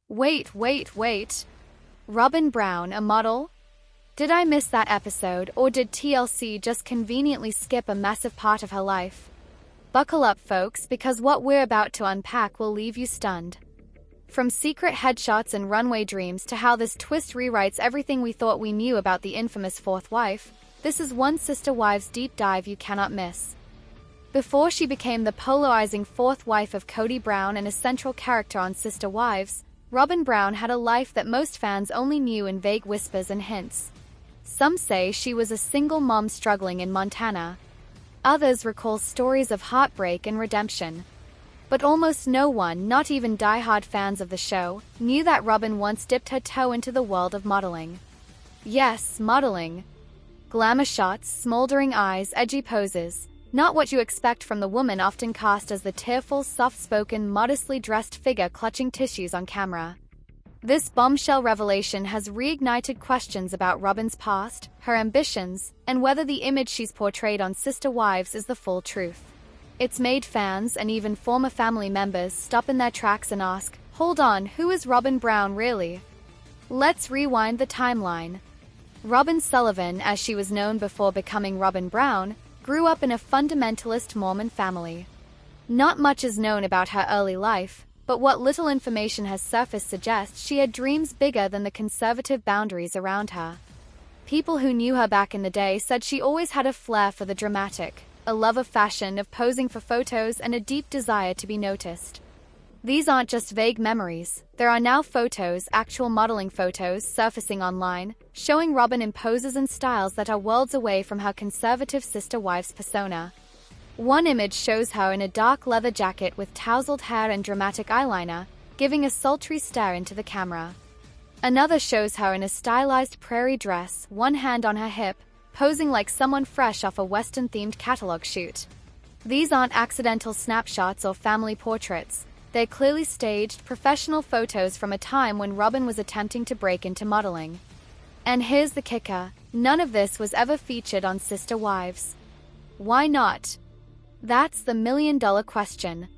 Wait. Robyn Brown, a model? Did I miss that episode, or did TLC just conveniently skip a massive part of her life? Buckle up, folks, because what we're about to unpack will leave you stunned. From secret headshots and runway dreams to how this twist rewrites everything we thought we knew about the infamous fourth wife, this is one Sister Wives deep dive you cannot miss. Before she became the polarizing fourth wife of Kody Brown and a central character on Sister Wives, Robyn Brown had a life that most fans only knew in vague whispers and hints. Some say she was a single mom struggling in Montana. Others recall stories of heartbreak and redemption. But almost no one, not even die-hard fans of the show, knew that Robyn once dipped her toe into the world of modeling. Yes, modeling. Glamour shots, smoldering eyes, edgy poses. Not what you expect from the woman often cast as the tearful, soft-spoken, modestly dressed figure clutching tissues on camera. This bombshell revelation has reignited questions about Robyn's past, her ambitions, and whether the image she's portrayed on Sister Wives is the full truth. It's made fans and even former family members stop in their tracks and ask, hold on, who is Robyn Brown really? Let's rewind the timeline. Robyn Sullivan, as she was known before becoming Robyn Brown, grew up in a fundamentalist Mormon family. Not much is known about her early life, but what little information has surfaced suggests she had dreams bigger than the conservative boundaries around her. People who knew her back in the day said she always had a flair for the dramatic, a love of fashion, of posing for photos, and a deep desire to be noticed. These aren't just vague memories. There are now photos, actual modeling photos, surfacing online, showing Robyn in poses and styles that are worlds away from her conservative Sister Wives persona. One image shows her in a dark leather jacket with tousled hair and dramatic eyeliner, giving a sultry stare into the camera. Another shows her in a stylized prairie dress, one hand on her hip, posing like someone fresh off a Western-themed catalog shoot. These aren't accidental snapshots or family portraits. They're clearly staged, professional photos from a time when Robyn was attempting to break into modeling. And here's the kicker, none of this was ever featured on Sister Wives. Why not? That's the million-dollar question.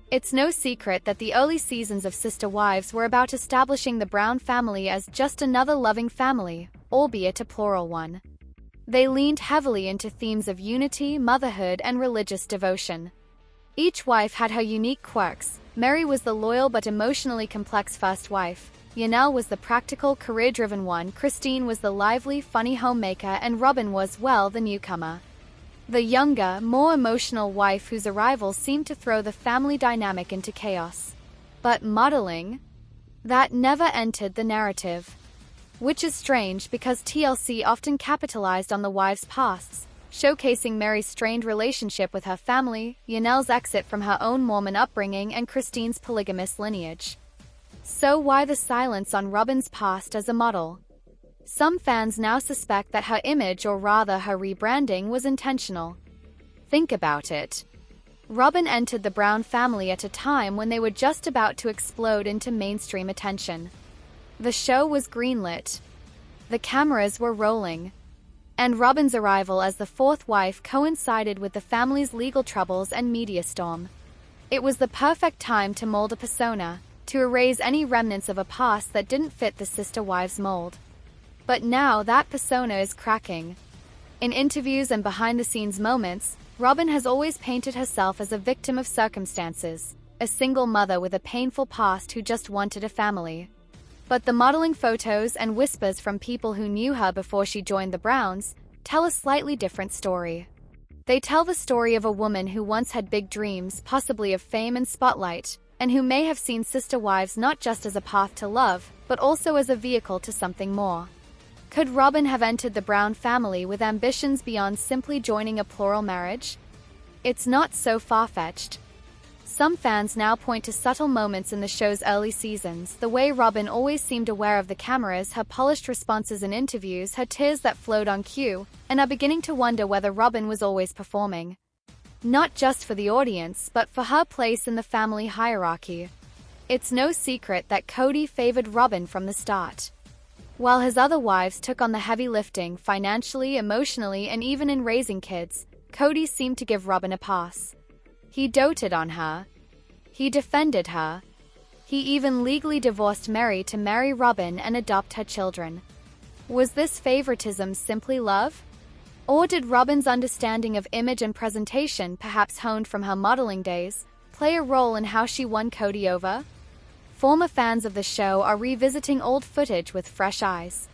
It's no secret that the early seasons of Sister Wives were about establishing the Brown family as just another loving family, albeit a plural one. They leaned heavily into themes of unity, motherhood, and religious devotion. Each wife had her unique quirks. Meri was the loyal but emotionally complex first wife. Janelle was the practical, career-driven one. Christine was the lively, funny homemaker, and Robyn was, well, the newcomer. The younger, more emotional wife whose arrival seemed to throw the family dynamic into chaos. But modeling? That never entered the narrative. Which is strange because TLC often capitalized on the wives' pasts, showcasing Meri's strained relationship with her family, Janelle's exit from her own Mormon upbringing, and Christine's polygamous lineage. So why the silence on Robyn's past as a model? Some fans now suspect that her image, or rather her rebranding, was intentional. Think about it. Robyn entered the Brown family at a time when they were just about to explode into mainstream attention. The show was greenlit. The cameras were rolling. And Robyn's arrival as the fourth wife coincided with the family's legal troubles and media storm. It was the perfect time to mold a persona, to erase any remnants of a past that didn't fit the Sister Wives mold. But now that persona is cracking. In interviews and behind-the-scenes moments, Robyn has always painted herself as a victim of circumstances, a single mother with a painful past who just wanted a family. But the modeling photos and whispers from people who knew her before she joined the Browns tell a slightly different story. They tell the story of a woman who once had big dreams, possibly of fame and spotlight, and who may have seen Sister Wives not just as a path to love, but also as a vehicle to something more. Could Robyn have entered the Brown family with ambitions beyond simply joining a plural marriage? It's not so far-fetched. Some fans now point to subtle moments in the show's early seasons, the way Robyn always seemed aware of the cameras, her polished responses in interviews, her tears that flowed on cue, and are beginning to wonder whether Robyn was always performing. Not just for the audience, but for her place in the family hierarchy. It's no secret that Kody favored Robyn from the start. While his other wives took on the heavy lifting financially, emotionally, and even in raising kids, Kody seemed to give Robyn a pass. He doted on her. He defended her. He even legally divorced Meri to marry Robyn and adopt her children. Was this favoritism simply love? Or did Robyn's understanding of image and presentation, perhaps honed from her modeling days, play a role in how she won Kody over? Former fans of the show are revisiting old footage with fresh eyes.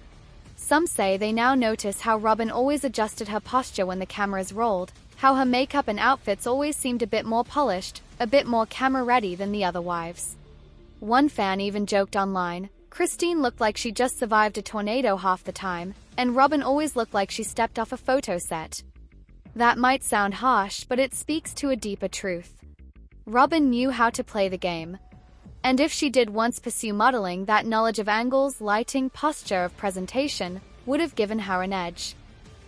Some say they now notice how Robyn always adjusted her posture when the cameras rolled, how her makeup and outfits always seemed a bit more polished, a bit more camera-ready than the other wives. One fan even joked online, Christine looked like she just survived a tornado half the time, and Robyn always looked like she stepped off a photo set. That might sound harsh, but it speaks to a deeper truth. Robyn knew how to play the game. And if she did once pursue modeling, that knowledge of angles, lighting, posture, of presentation would have given her an edge.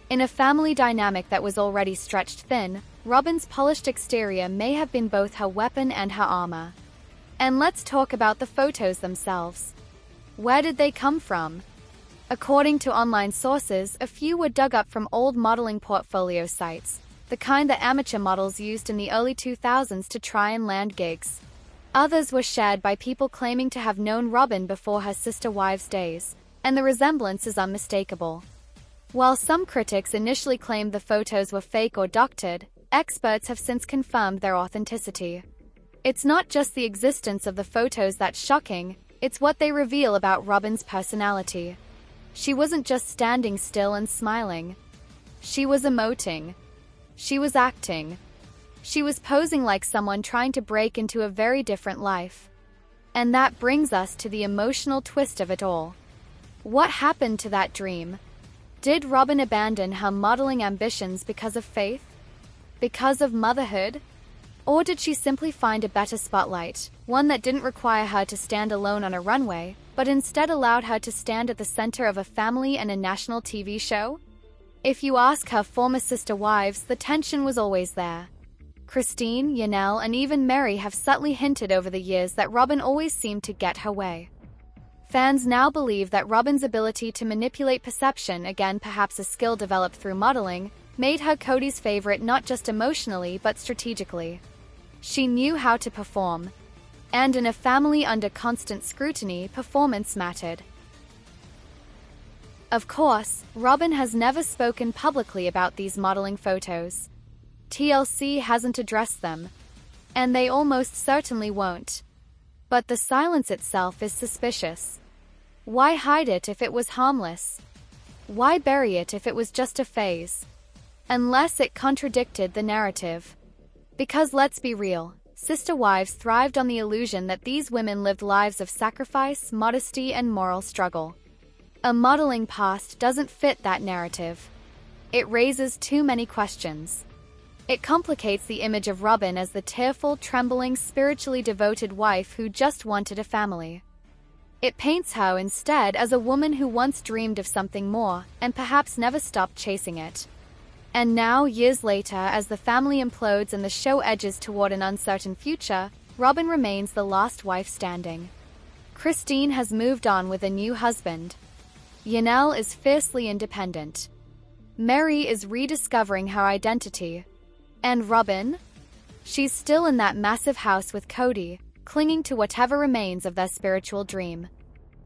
In a family dynamic that was already stretched thin, Robyn's polished exterior may have been both her weapon and her armor. And let's talk about the photos themselves. Where did they come from? According to online sources, a few were dug up from old modeling portfolio sites, the kind that amateur models used in the early 2000s to try and land gigs. Others were shared by people claiming to have known Robyn before her sister wives' days, and the resemblance is unmistakable. While some critics initially claimed the photos were fake or doctored, experts have since confirmed their authenticity. It's not just the existence of the photos that's shocking, it's what they reveal about Robyn's personality. She wasn't just standing still and smiling. She was emoting. She was acting. She was posing like someone trying to break into a very different life. And that brings us to the emotional twist of it all. What happened to that dream? Did Robyn abandon her modeling ambitions because of faith? Because of motherhood? Or did she simply find a better spotlight, one that didn't require her to stand alone on a runway, but instead allowed her to stand at the center of a family and a national TV show? If you ask her former sister wives, the tension was always there. Christine, Janelle, and even Meri have subtly hinted over the years that Robyn always seemed to get her way. Fans now believe that Robyn's ability to manipulate perception, again perhaps a skill developed through modeling, made her Kody's favorite not just emotionally but strategically. She knew how to perform. And in a family under constant scrutiny, performance mattered. Of course, Robyn has never spoken publicly about these modeling photos. TLC hasn't addressed them. And they almost certainly won't. But the silence itself is suspicious. Why hide it if it was harmless? Why bury it if it was just a phase? Unless it contradicted the narrative. Because let's be real, sister wives thrived on the illusion that these women lived lives of sacrifice, modesty, and moral struggle. A modeling past doesn't fit that narrative. It raises too many questions. It complicates the image of Robyn as the tearful, trembling, spiritually devoted wife who just wanted a family. It paints her instead as a woman who once dreamed of something more, and perhaps never stopped chasing it. And now, years later, as the family implodes and the show edges toward an uncertain future, Robyn remains the last wife standing. Christine has moved on with a new husband. Janelle is fiercely independent. Meri is rediscovering her identity. And Robyn? She's still in that massive house with Kody, clinging to whatever remains of their spiritual dream.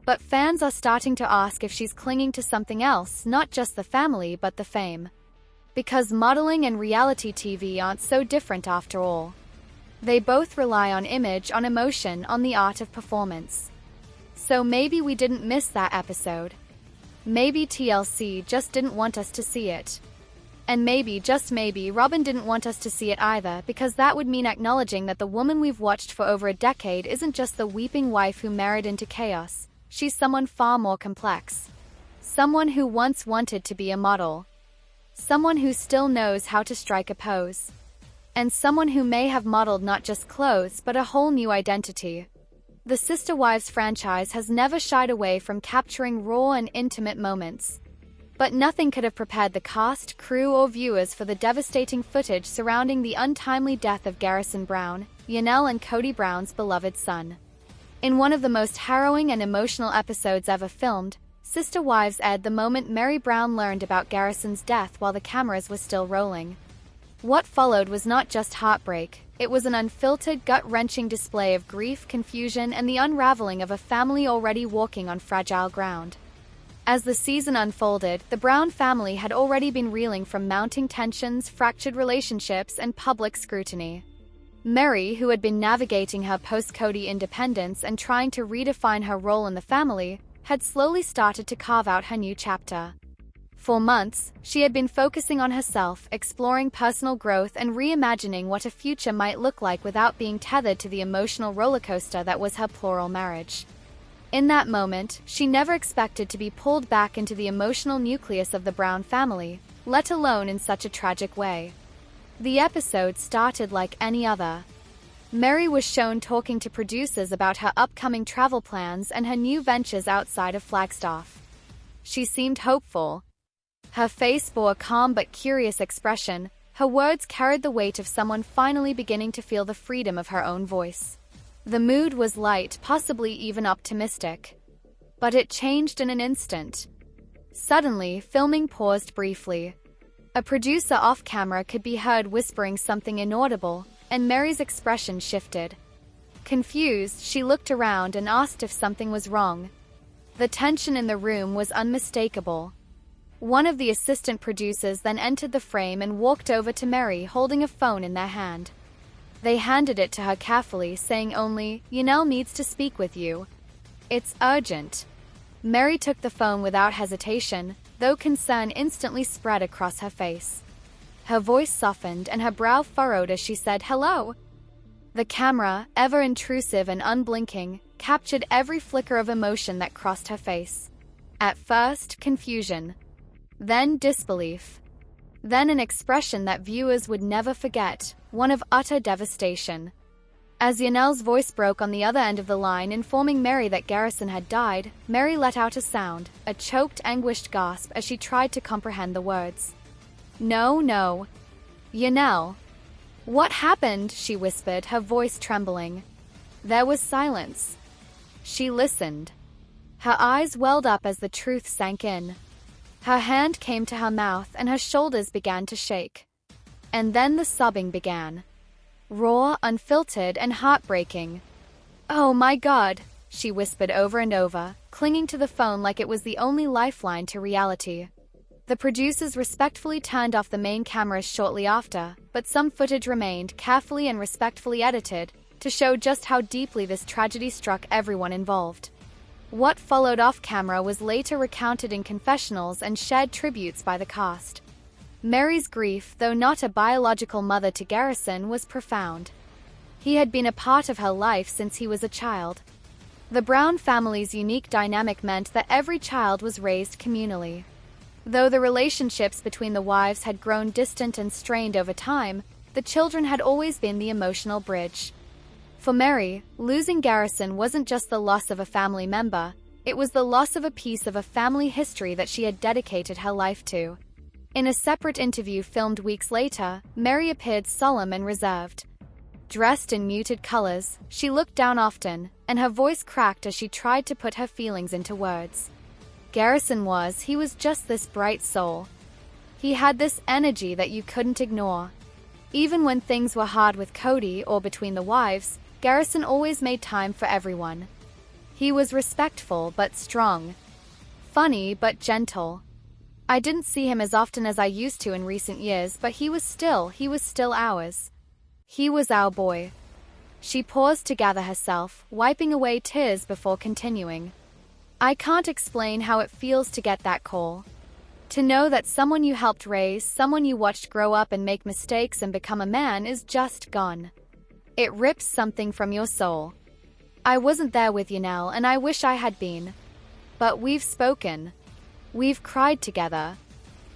But fans are starting to ask if she's clinging to something else, not just the family but the fame. Because modeling and reality TV aren't so different after all. They both rely on image, on emotion, on the art of performance. So maybe we didn't miss that episode. Maybe TLC just didn't want us to see it. And maybe, just maybe, Robyn didn't want us to see it either, because that would mean acknowledging that the woman we've watched for over a decade isn't just the weeping wife who married into chaos. She's someone far more complex. Someone who once wanted to be a model. Someone who still knows how to strike a pose. And someone who may have modeled not just clothes but a whole new identity. The Sister Wives franchise has never shied away from capturing raw and intimate moments. But nothing could have prepared the cast, crew, or viewers for the devastating footage surrounding the untimely death of Garrison Brown, Janelle and Kody Brown's beloved son. In one of the most harrowing and emotional episodes ever filmed, Sister Wives aired the moment Meri Brown learned about Garrison's death while the cameras were still rolling. What followed was not just heartbreak, it was an unfiltered, gut-wrenching display of grief, confusion, and the unraveling of a family already walking on fragile ground. As the season unfolded, the Brown family had already been reeling from mounting tensions, fractured relationships, and public scrutiny. Meri, who had been navigating her post-Kody independence and trying to redefine her role in the family, had slowly started to carve out her new chapter. For months, she had been focusing on herself, exploring personal growth and reimagining what a future might look like without being tethered to the emotional rollercoaster that was her plural marriage. In that moment, she never expected to be pulled back into the emotional nucleus of the Brown family, let alone in such a tragic way. The episode started like any other. Meri was shown talking to producers about her upcoming travel plans and her new ventures outside of Flagstaff. She seemed hopeful. Her face bore a calm but curious expression. Her words carried the weight of someone finally beginning to feel the freedom of her own voice. The mood was light, possibly even optimistic. But it changed in an instant. Suddenly, filming paused briefly. A producer off-camera could be heard whispering something inaudible, and Meri's expression shifted. Confused, she looked around and asked if something was wrong. The tension in the room was unmistakable. One of the assistant producers then entered the frame and walked over to Meri, holding a phone in their hand. They handed it to her carefully, saying only, "Janelle needs to speak with you. It's urgent." Meri took the phone without hesitation, though concern instantly spread across her face. Her voice softened and her brow furrowed as she said, "Hello." The camera, ever intrusive and unblinking, captured every flicker of emotion that crossed her face. At first, confusion. Then disbelief. Then an expression that viewers would never forget, one of utter devastation. As Janelle's voice broke on the other end of the line, informing Meri that Garrison had died, Meri let out a sound, a choked, anguished gasp as she tried to comprehend the words. No. Janelle. What happened? She whispered, her voice trembling. There was silence. She listened. Her eyes welled up as the truth sank in. Her hand came to her mouth and her shoulders began to shake. And then the sobbing began. Raw, unfiltered, and heartbreaking. "Oh my God," she whispered over and over, clinging to the phone like it was the only lifeline to reality. The producers respectfully turned off the main cameras shortly after, but some footage remained, carefully and respectfully edited, to show just how deeply this tragedy struck everyone involved. What followed off-camera was later recounted in confessionals and shared tributes by the cast. Meri's grief, though not a biological mother to Garrison, was profound. He had been a part of her life since he was a child. The Brown family's unique dynamic meant that every child was raised communally. Though the relationships between the wives had grown distant and strained over time, the children had always been the emotional bridge. For Meri, losing Garrison wasn't just the loss of a family member, it was the loss of a piece of a family history that she had dedicated her life to. In a separate interview filmed weeks later, Meri appeared solemn and reserved. Dressed in muted colors, she looked down often, and her voice cracked as she tried to put her feelings into words. He was just this bright soul. He had this energy that you couldn't ignore. Even when things were hard with Kody or between the wives, Garrison always made time for everyone. He was respectful but strong. Funny but gentle. I didn't see him as often as I used to in recent years, but he was still ours. He was our boy. She paused to gather herself, wiping away tears before continuing. I can't explain how it feels to get that call. To know that someone you helped raise, someone you watched grow up and make mistakes and become a man is just gone. It rips something from your soul. I wasn't there with Janelle, and I wish I had been. But we've spoken. We've cried together.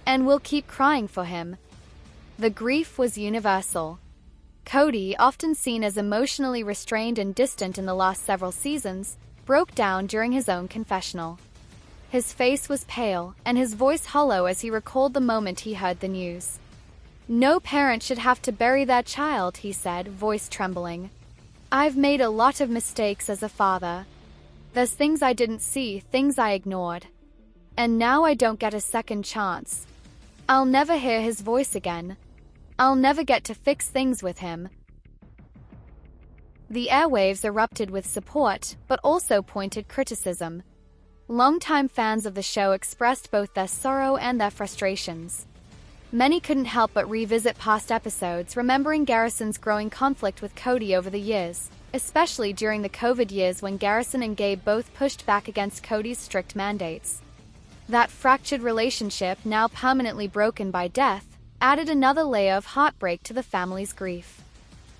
And we'll keep crying for him. The grief was universal. Kody, often seen as emotionally restrained and distant in the last several seasons, broke down during his own confessional. His face was pale, and his voice hollow as he recalled the moment he heard the news. No parent should have to bury their child, he said, voice trembling. I've made a lot of mistakes as a father. There's things I didn't see, things I ignored. And now I don't get a second chance. I'll never hear his voice again. I'll never get to fix things with him. The airwaves erupted with support, but also pointed criticism. Longtime fans of the show expressed both their sorrow and their frustrations. Many couldn't help but revisit past episodes, remembering Garrison's growing conflict with Kody over the years, especially during the COVID years when Garrison and Gabe both pushed back against Kody's strict mandates. That fractured relationship, now permanently broken by death, added another layer of heartbreak to the family's grief.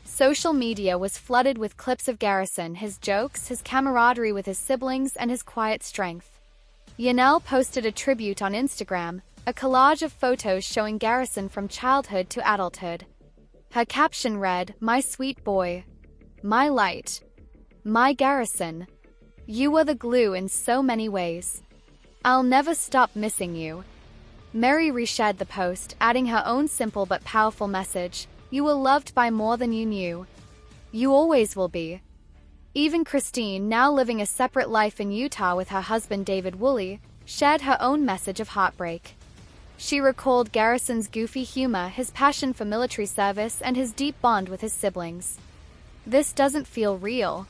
Social media was flooded with clips of Garrison, his jokes, his camaraderie with his siblings, and his quiet strength. Janelle posted a tribute on Instagram, a collage of photos showing Garrison from childhood to adulthood. Her caption read, "My sweet boy. My light. My Garrison. You were the glue in so many ways. I'll never stop missing you." Meri reshared the post, adding her own simple but powerful message, "You were loved by more than you knew. You always will be." Even Christine, now living a separate life in Utah with her husband David Woolley, shared her own message of heartbreak. She recalled Garrison's goofy humor, his passion for military service, and his deep bond with his siblings. "This doesn't feel real.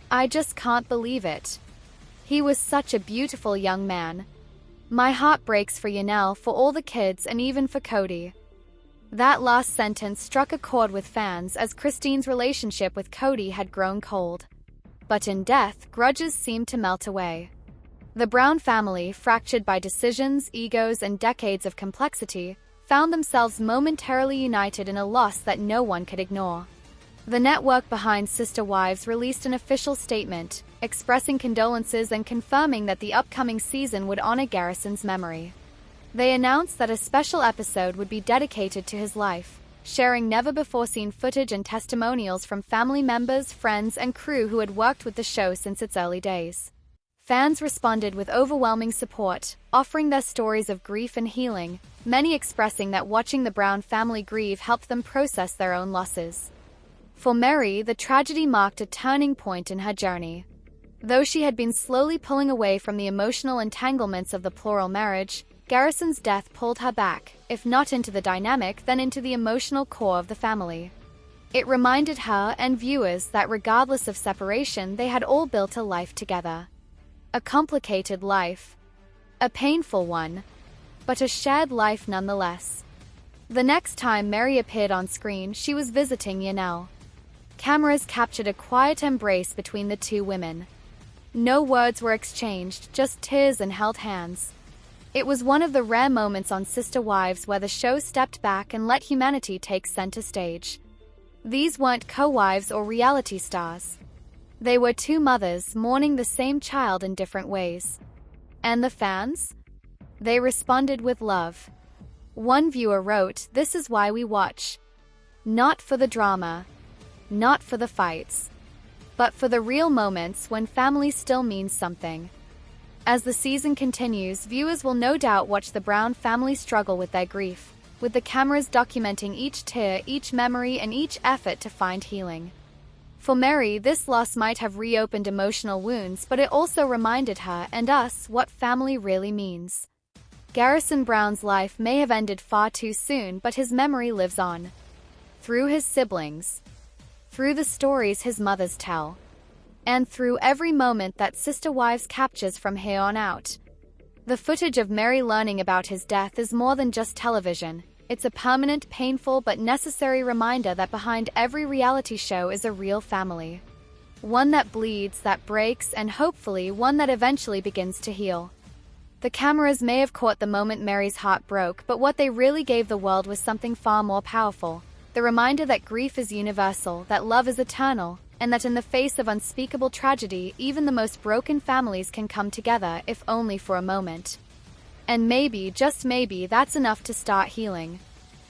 I just can't believe it. He was such a beautiful young man. My heart breaks for Janelle, for all the kids, and even for Kody." That last sentence struck a chord with fans, as Christine's relationship with Kody had grown cold. But in death, grudges seemed to melt away. The Brown family, fractured by decisions, egos, and decades of complexity, found themselves momentarily united in a loss that no one could ignore. The network behind Sister Wives released an official statement, expressing condolences and confirming that the upcoming season would honor Garrison's memory. They announced that a special episode would be dedicated to his life, sharing never-before-seen footage and testimonials from family members, friends, and crew who had worked with the show since its early days. Fans responded with overwhelming support, offering their stories of grief and healing, many expressing that watching the Brown family grieve helped them process their own losses. For Meri, the tragedy marked a turning point in her journey. Though she had been slowly pulling away from the emotional entanglements of the plural marriage, Garrison's death pulled her back, if not into the dynamic, then into the emotional core of the family. It reminded her and viewers that regardless of separation, they had all built a life together. A complicated life. A painful one. But a shared life nonetheless. The next time Meri appeared on screen, she was visiting Janelle. Cameras captured a quiet embrace between the two women. No words were exchanged, just tears and held hands. It was one of the rare moments on Sister Wives where the show stepped back and let humanity take center stage. These weren't co-wives or reality stars. They were two mothers mourning the same child in different ways. And the fans? They responded with love. One viewer wrote, "This is why we watch. Not for the drama. Not for the fights. But for the real moments when family still means something." As the season continues, viewers will no doubt watch the Brown family struggle with their grief, with the cameras documenting each tear, each memory, and each effort to find healing. For Meri, this loss might have reopened emotional wounds, but it also reminded her and us what family really means. Garrison Brown's life may have ended far too soon, but his memory lives on. Through his siblings. Through the stories his mothers tell. And through every moment that Sister Wives captures from here on out. The footage of Meri learning about his death is more than just television. It's a permanent, painful, but necessary reminder that behind every reality show is a real family. One that bleeds, that breaks, and hopefully one that eventually begins to heal. The cameras may have caught the moment Meri's heart broke, but what they really gave the world was something far more powerful. The reminder that grief is universal, that love is eternal, and that in the face of unspeakable tragedy, even the most broken families can come together, if only for a moment. And maybe, just maybe, that's enough to start healing.